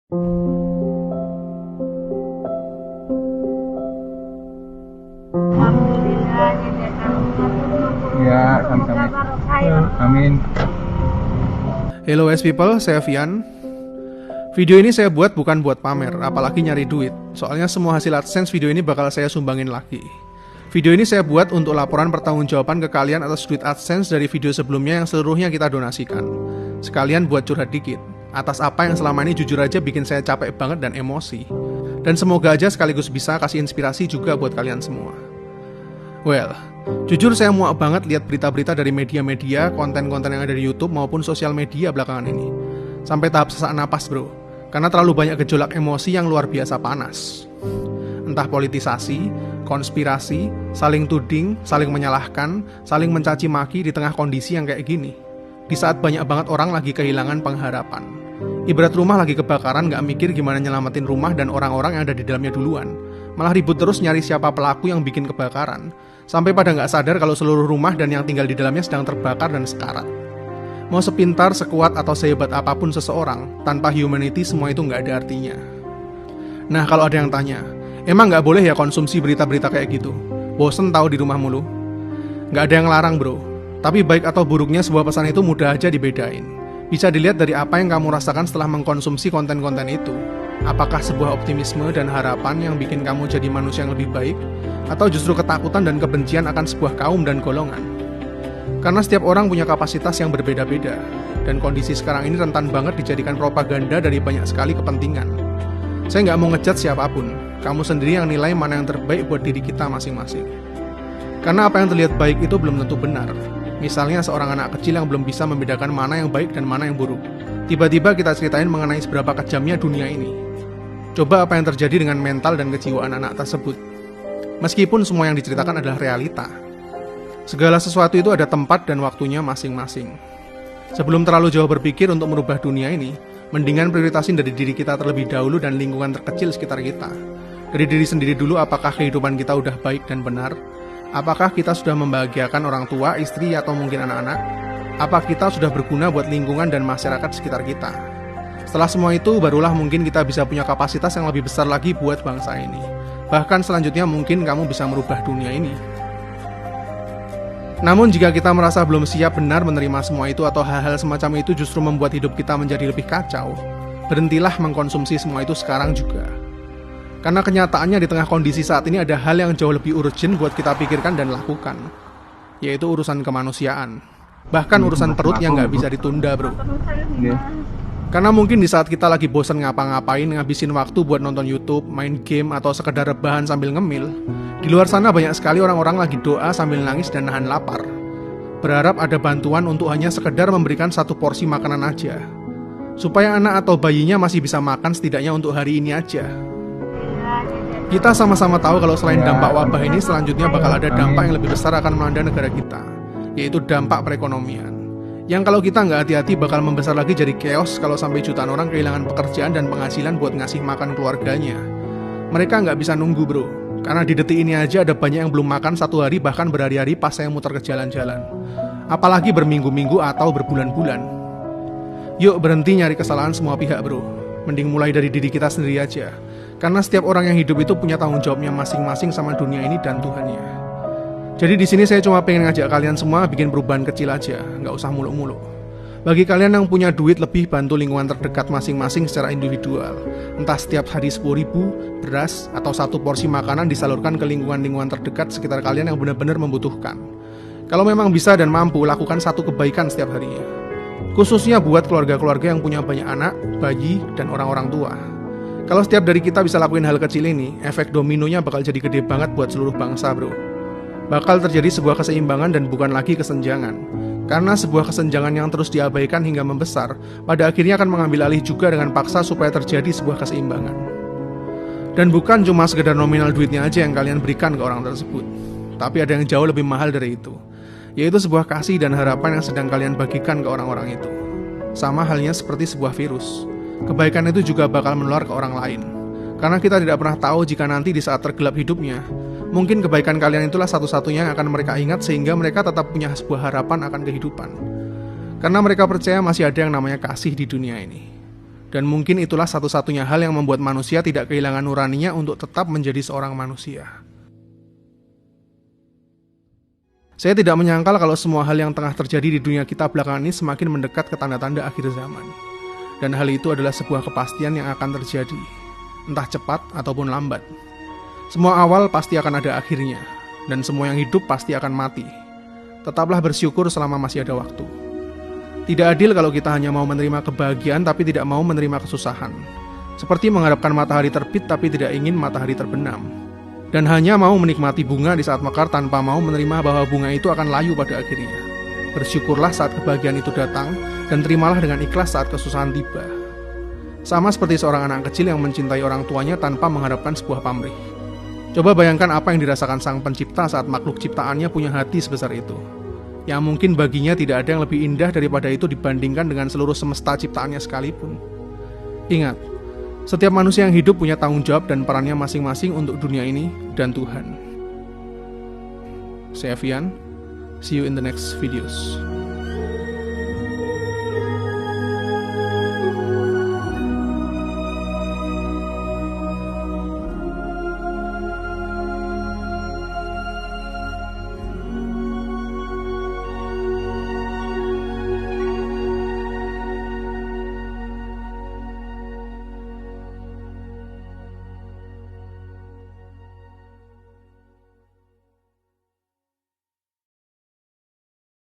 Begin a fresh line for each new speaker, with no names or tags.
Alhamdulillah, jazakallah khairan.
Ya, sama-sama. Amin.
Hello S people, saya Vian. Video ini saya buat bukan buat pamer, apalagi nyari duit. Soalnya semua hasil AdSense video ini bakal saya sumbangin lagi. Video ini saya buat untuk laporan pertanggungjawaban ke kalian atas duit AdSense dari video sebelumnya yang seluruhnya kita donasikan. Sekalian buat curhat dikit, atas apa yang selama ini jujur aja bikin saya capek banget dan emosi. Dan semoga aja sekaligus bisa kasih inspirasi juga buat kalian semua. Well, jujur saya muak banget lihat berita-berita dari media-media, konten-konten yang ada di YouTube maupun sosial media belakangan ini. Sampai tahap sesak napas bro, karena terlalu banyak gejolak emosi yang luar biasa panas. Entah politisasi, konspirasi, saling tuding, saling menyalahkan, saling mencaci maki di tengah kondisi yang kayak gini. Di saat banyak banget orang lagi kehilangan pengharapan. Ibarat rumah lagi kebakaran gak mikir gimana nyelamatin rumah dan orang-orang yang ada di dalamnya duluan. Malah ribut terus nyari siapa pelaku yang bikin kebakaran. Sampai pada gak sadar kalau seluruh rumah dan yang tinggal di dalamnya sedang terbakar dan sekarat. Mau sepintar, sekuat, atau sehebat apapun seseorang, tanpa humanity semua itu gak ada artinya. Nah kalau ada yang tanya, emang gak boleh ya konsumsi berita-berita kayak gitu? Bosen tahu di rumah mulu? Gak ada yang larang bro. Tapi baik atau buruknya sebuah pesan itu mudah aja dibedain. Bisa dilihat dari apa yang kamu rasakan setelah mengkonsumsi konten-konten itu. Apakah sebuah optimisme dan harapan yang bikin kamu jadi manusia yang lebih baik? Atau justru ketakutan dan kebencian akan sebuah kaum dan golongan? Karena setiap orang punya kapasitas yang berbeda-beda. Dan kondisi sekarang ini rentan banget dijadikan propaganda dari banyak sekali kepentingan. Saya nggak mau ngejat siapapun. Kamu sendiri yang nilai mana yang terbaik buat diri kita masing-masing. Karena apa yang terlihat baik itu belum tentu benar. Misalnya seorang anak kecil yang belum bisa membedakan mana yang baik dan mana yang buruk. Tiba-tiba kita ceritain mengenai seberapa kejamnya dunia ini. Coba apa yang terjadi dengan mental dan kejiwaan anak tersebut. Meskipun semua yang diceritakan adalah realita. Segala sesuatu itu ada tempat dan waktunya masing-masing. Sebelum terlalu jauh berpikir untuk merubah dunia ini, mendingan prioritasin dari diri kita terlebih dahulu dan lingkungan terkecil sekitar kita. Dari diri sendiri dulu, apakah kehidupan kita udah baik dan benar? Apakah kita sudah membahagiakan orang tua, istri, atau mungkin anak-anak? Apa kita sudah berguna buat lingkungan dan masyarakat sekitar kita? Setelah semua itu, barulah mungkin kita bisa punya kapasitas yang lebih besar lagi buat bangsa ini. Bahkan selanjutnya mungkin kamu bisa merubah dunia ini. Namun jika kita merasa belum siap benar menerima semua itu atau hal-hal semacam itu justru membuat hidup kita menjadi lebih kacau, berhentilah mengkonsumsi semua itu sekarang juga. Karena kenyataannya di tengah kondisi saat ini ada hal yang jauh lebih urgent buat kita pikirkan dan lakukan, yaitu urusan kemanusiaan. Bahkan urusan perut yang gak bisa ditunda bro. Karena mungkin di saat kita lagi bosan ngapa-ngapain, ngabisin waktu buat nonton YouTube, main game, atau sekedar rebahan sambil ngemil, di luar sana banyak sekali orang-orang lagi doa sambil nangis dan nahan lapar. Berharap ada bantuan untuk hanya sekedar memberikan satu porsi makanan aja. Supaya anak atau bayinya masih bisa makan setidaknya untuk hari ini aja. Kita sama-sama tahu kalau selain dampak wabah ini, selanjutnya bakal ada dampak yang lebih besar akan melanda negara kita, yaitu dampak perekonomian. Yang kalau kita nggak hati-hati bakal membesar lagi jadi chaos kalau sampai jutaan orang kehilangan pekerjaan dan penghasilan buat ngasih makan keluarganya. Mereka nggak bisa nunggu bro, karena di detik ini aja ada banyak yang belum makan satu hari bahkan berhari-hari pas saya muter ke jalan-jalan. Apalagi berminggu-minggu atau berbulan-bulan. Yuk berhenti nyari kesalahan semua pihak bro. Mending mulai dari diri kita sendiri aja. Karena setiap orang yang hidup itu punya tanggung jawabnya masing-masing sama dunia ini dan Tuhannya. Jadi di sini saya cuma pengen ngajak kalian semua bikin perubahan kecil aja, nggak usah muluk-muluk. Bagi kalian yang punya duit lebih, bantu lingkungan terdekat masing-masing secara individual. Entah setiap hari 10.000 beras atau satu porsi makanan disalurkan ke lingkungan-lingkungan terdekat sekitar kalian yang benar-benar membutuhkan. Kalau memang bisa dan mampu, lakukan satu kebaikan setiap harinya. Khususnya buat keluarga-keluarga yang punya banyak anak, bayi, dan orang-orang tua. Kalau setiap dari kita bisa lakuin hal kecil ini, efek dominonya bakal jadi gede banget buat seluruh bangsa bro. Bakal terjadi sebuah keseimbangan dan bukan lagi kesenjangan. Karena sebuah kesenjangan yang terus diabaikan hingga membesar, pada akhirnya akan mengambil alih juga dengan paksa supaya terjadi sebuah keseimbangan. Dan bukan cuma sekedar nominal duitnya aja yang kalian berikan ke orang tersebut. Tapi ada yang jauh lebih mahal dari itu, yaitu sebuah kasih dan harapan yang sedang kalian bagikan ke orang-orang itu. Sama halnya seperti sebuah virus. Kebaikan itu juga bakal menular ke orang lain. Karena kita tidak pernah tahu jika nanti di saat tergelap hidupnya, mungkin kebaikan kalian itulah satu-satunya yang akan mereka ingat sehingga mereka tetap punya sebuah harapan akan kehidupan. Karena mereka percaya masih ada yang namanya kasih di dunia ini. Dan mungkin itulah satu-satunya hal yang membuat manusia tidak kehilangan nuraninya untuk tetap menjadi seorang manusia. Saya tidak menyangkal kalau semua hal yang tengah terjadi di dunia kita belakangan ini semakin mendekat ke tanda-tanda akhir zaman. Dan hal itu adalah sebuah kepastian yang akan terjadi, entah cepat ataupun lambat. Semua awal pasti akan ada akhirnya, dan semua yang hidup pasti akan mati. Tetaplah bersyukur selama masih ada waktu. Tidak adil kalau kita hanya mau menerima kebahagiaan tapi tidak mau menerima kesusahan. Seperti mengharapkan matahari terbit tapi tidak ingin matahari terbenam. Dan hanya mau menikmati bunga di saat mekar tanpa mau menerima bahwa bunga itu akan layu pada akhirnya. Bersyukurlah saat kebahagiaan itu datang, dan terimalah dengan ikhlas saat kesusahan tiba. Sama seperti seorang anak kecil yang mencintai orang tuanya tanpa mengharapkan sebuah pamrih. Coba bayangkan apa yang dirasakan sang pencipta saat makhluk ciptaannya punya hati sebesar itu. Yang mungkin baginya tidak ada yang lebih indah daripada itu dibandingkan dengan seluruh semesta ciptaannya sekalipun. Ingat, setiap manusia yang hidup punya tanggung jawab dan perannya masing-masing untuk dunia ini dan Tuhan. Saya Fian, see you in the next videos.